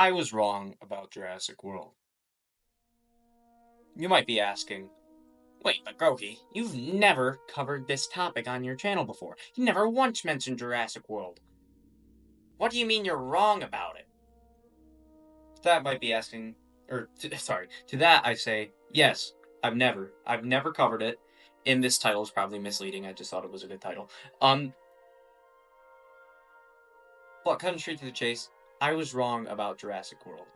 I was wrong about Jurassic World. You might be asking, wait, but Groki, you've never covered this topic on your channel before. You never once mentioned Jurassic World. What do you mean you're wrong about it? That might be asking, sorry, to that I say, yes, I've never covered it. And this title is probably misleading. I just thought it was a good title. Um, but cutting straight to the chase, I was wrong about Jurassic World.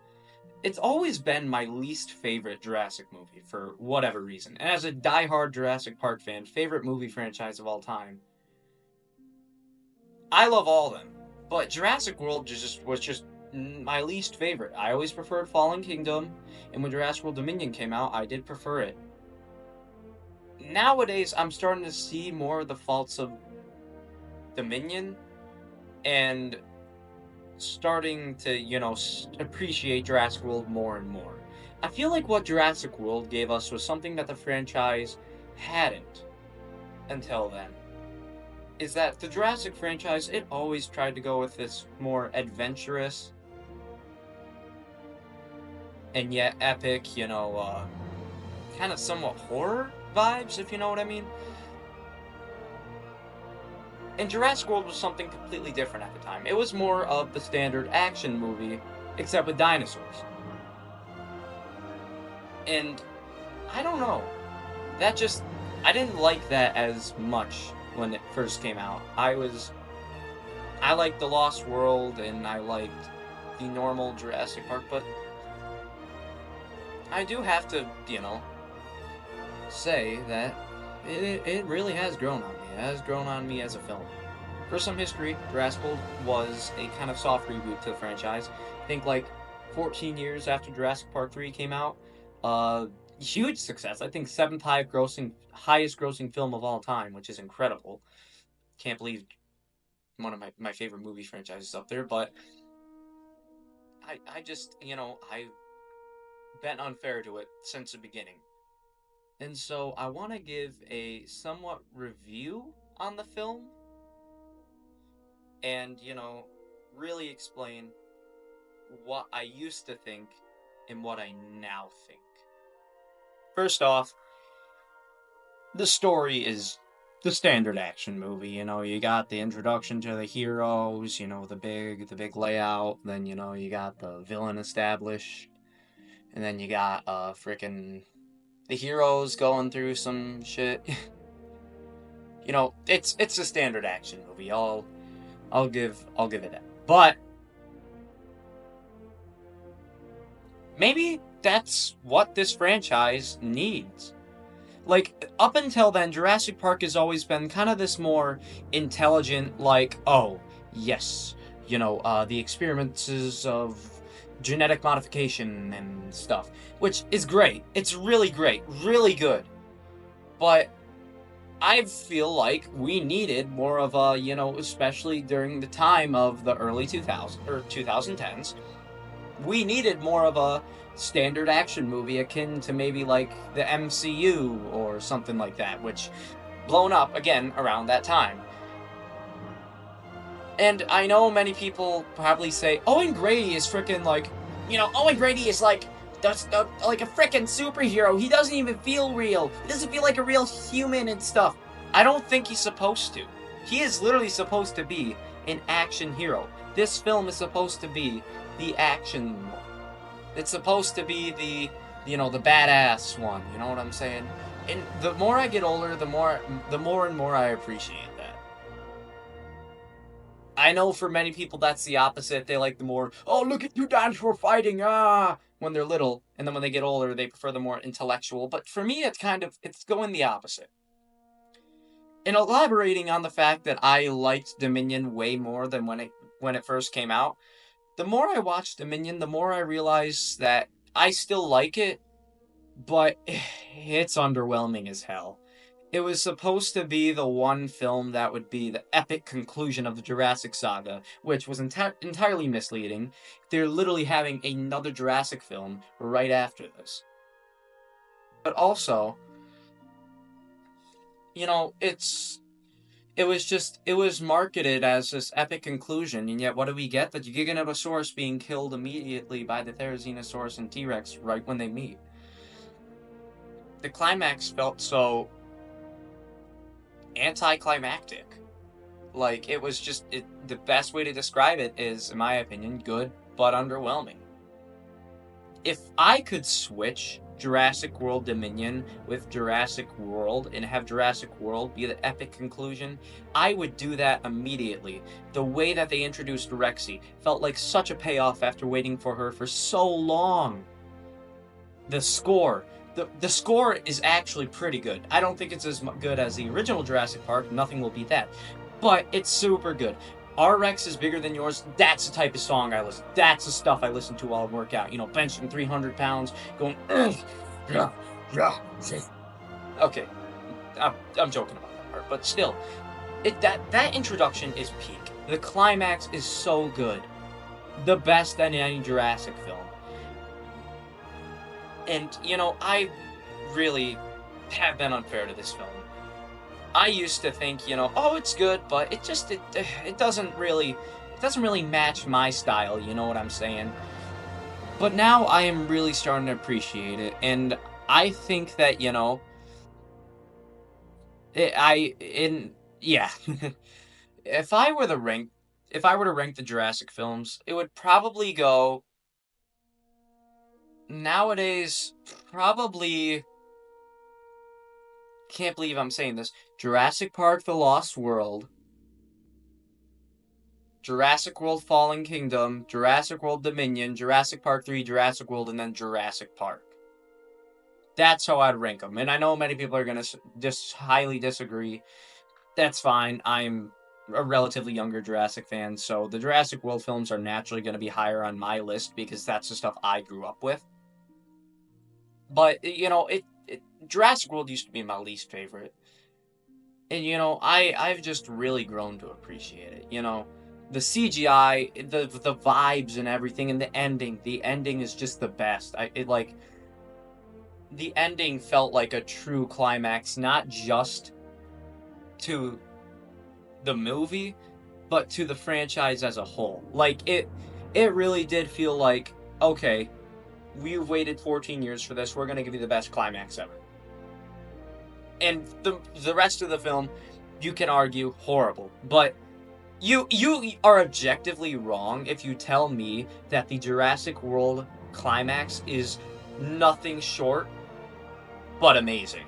It's always been my least favorite Jurassic movie for whatever reason. And as a die-hard Jurassic Park fan, favorite movie franchise of all time, I love all of them. But Jurassic World was just my least favorite. I always preferred Fallen Kingdom, and when Jurassic World Dominion came out, I did prefer it. Nowadays, I'm starting to see more of the faults of Dominion and starting to, appreciate Jurassic World more and more. I feel like what Jurassic World gave us was something that the franchise hadn't until then. Is that the Jurassic franchise, it always tried to go with this more adventurous and yet epic, kind of somewhat horror vibes, if you know what I mean. And Jurassic World was something completely different at the time. It was more of the standard action movie, except with dinosaurs. And I don't know. That just I didn't like that as much when it first came out. I liked The Lost World and I liked the normal Jurassic Park, but I do have to, say that it really has grown on me. It has grown on me as a film. For some history, Jurassic World was a kind of soft reboot to the franchise. I think like 14 years after Jurassic Park 3 came out. Huge success. I think highest grossing film of all time, which is incredible. Can't believe one of my favorite movie franchises up there, but I just, I've been unfair to it since the beginning. And so I want to give a somewhat review on the film and, really explain what I used to think and what I now think. First off, the story is the standard action movie. You got the introduction to the heroes, the big layout, then you got the villain established, and then you got freaking the heroes going through some shit. It's a standard action movie. I'll give it that. But maybe that's what this franchise needs. Like, up until then, Jurassic Park has always been kind of this more intelligent, like, oh, yes, the experiences of genetic modification and stuff, which is great. It's really great, really good. But I feel like we needed more of a, especially during the time of the early 2000s or 2010s, we needed more of a standard action movie akin to maybe like the MCU or something like that, which blown up again around that time. And I know many people probably say Owen Grady is freaking like, Owen Grady is like like a freaking superhero. He doesn't even feel real. He doesn't feel like a real human and stuff. I don't think he's supposed to. He is literally supposed to be an action hero. This film is supposed to be the action one. It's supposed to be the badass one. You know what I'm saying? And the more I get older, the more and more I appreciate that. I know for many people that's the opposite. They like the more, oh, look at you dinosaur fighting, when they're little, and then when they get older, they prefer the more intellectual. But for me, it's going the opposite. In elaborating on the fact that I liked Dominion way more than when it first came out, the more I watch Dominion, the more I realize that I still like it, but it's underwhelming as hell. It was supposed to be the one film that would be the epic conclusion of the Jurassic saga, which was entirely misleading. They're literally having another Jurassic film right after this. But also, it's it was marketed as this epic conclusion, and yet what do we get? The Giganotosaurus being killed immediately by the Therizinosaurus and T-Rex right when they meet. The climax felt so anticlimactic. Like, it was just, the best way to describe it is, in my opinion, good but underwhelming. If I could switch Jurassic World Dominion with Jurassic World and have Jurassic World be the epic conclusion, I would do that immediately. The way that they introduced Rexy felt like such a payoff after waiting for her for so long. The score. The score is actually pretty good. I don't think it's as good as the original Jurassic Park. Nothing will beat that. But it's super good. Our Rex is bigger than yours. That's the type of song I listen. That's the stuff I listen to while I work out. You know, benching 300 pounds, going. Okay, I'm joking about that part, but still, that introduction is peak. The climax is so good, the best in any Jurassic film. And you know, I really have been unfair to this film. I used to think, you know, oh, it's good, but it doesn't really match my style. You know what I'm saying? But now I am really starting to appreciate it, and I think that you know, it, I in yeah, if I were to rank, if I were to rank the Jurassic films, it would probably go nowadays. Probably can't believe I'm saying this. Jurassic Park: The Lost World, Jurassic World Fallen Kingdom, Jurassic World Dominion, Jurassic Park 3, Jurassic World, and then Jurassic Park. That's how I'd rank them. And I know many people are going to just highly disagree. That's fine. I'm a relatively younger Jurassic fan, so the Jurassic World films are naturally going to be higher on my list because that's the stuff I grew up with. But, you know, Jurassic World used to be my least favorite. And, you know, I've just really grown to appreciate it. You know, the CGI, the vibes and everything, and the ending is just the best. The ending felt like a true climax, not just to the movie, but to the franchise as a whole. It really did feel like, okay, we've waited 14 years for this. We're gonna give you the best climax ever. And the rest of the film, you can argue horrible, but you are objectively wrong if you tell me that the Jurassic World climax is nothing short but amazing.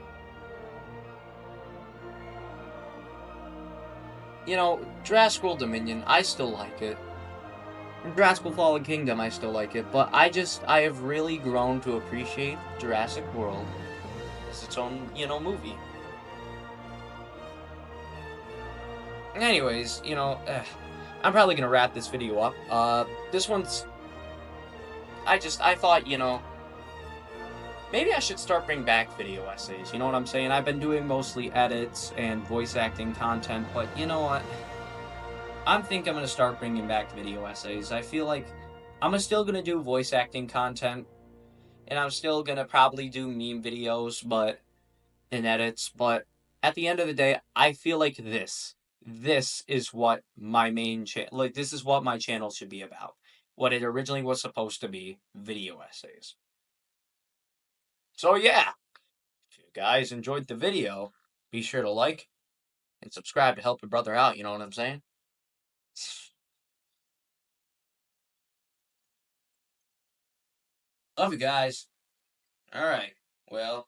You know, Jurassic World Dominion, I still like it. Jurassic World Fallen Kingdom, I still like it, but I have really grown to appreciate Jurassic World as its own, you know, movie. Anyways, you know, I'm probably gonna wrap this video up. This one's, I thought, you know, maybe I should start bringing back video essays. You know what I'm saying? I've been doing mostly edits and voice acting content, but you know what? I'm gonna start bringing back video essays. I feel like still gonna do voice acting content, and I'm still gonna probably do meme videos, but in edits. But at the end of the day, I feel like this is what my main channel, like this is what my channel should be about. What it originally was supposed to be, video essays. So yeah, if you guys enjoyed the video, be sure to like and subscribe to help your brother out. You know what I'm saying? Love you guys. All right. Well,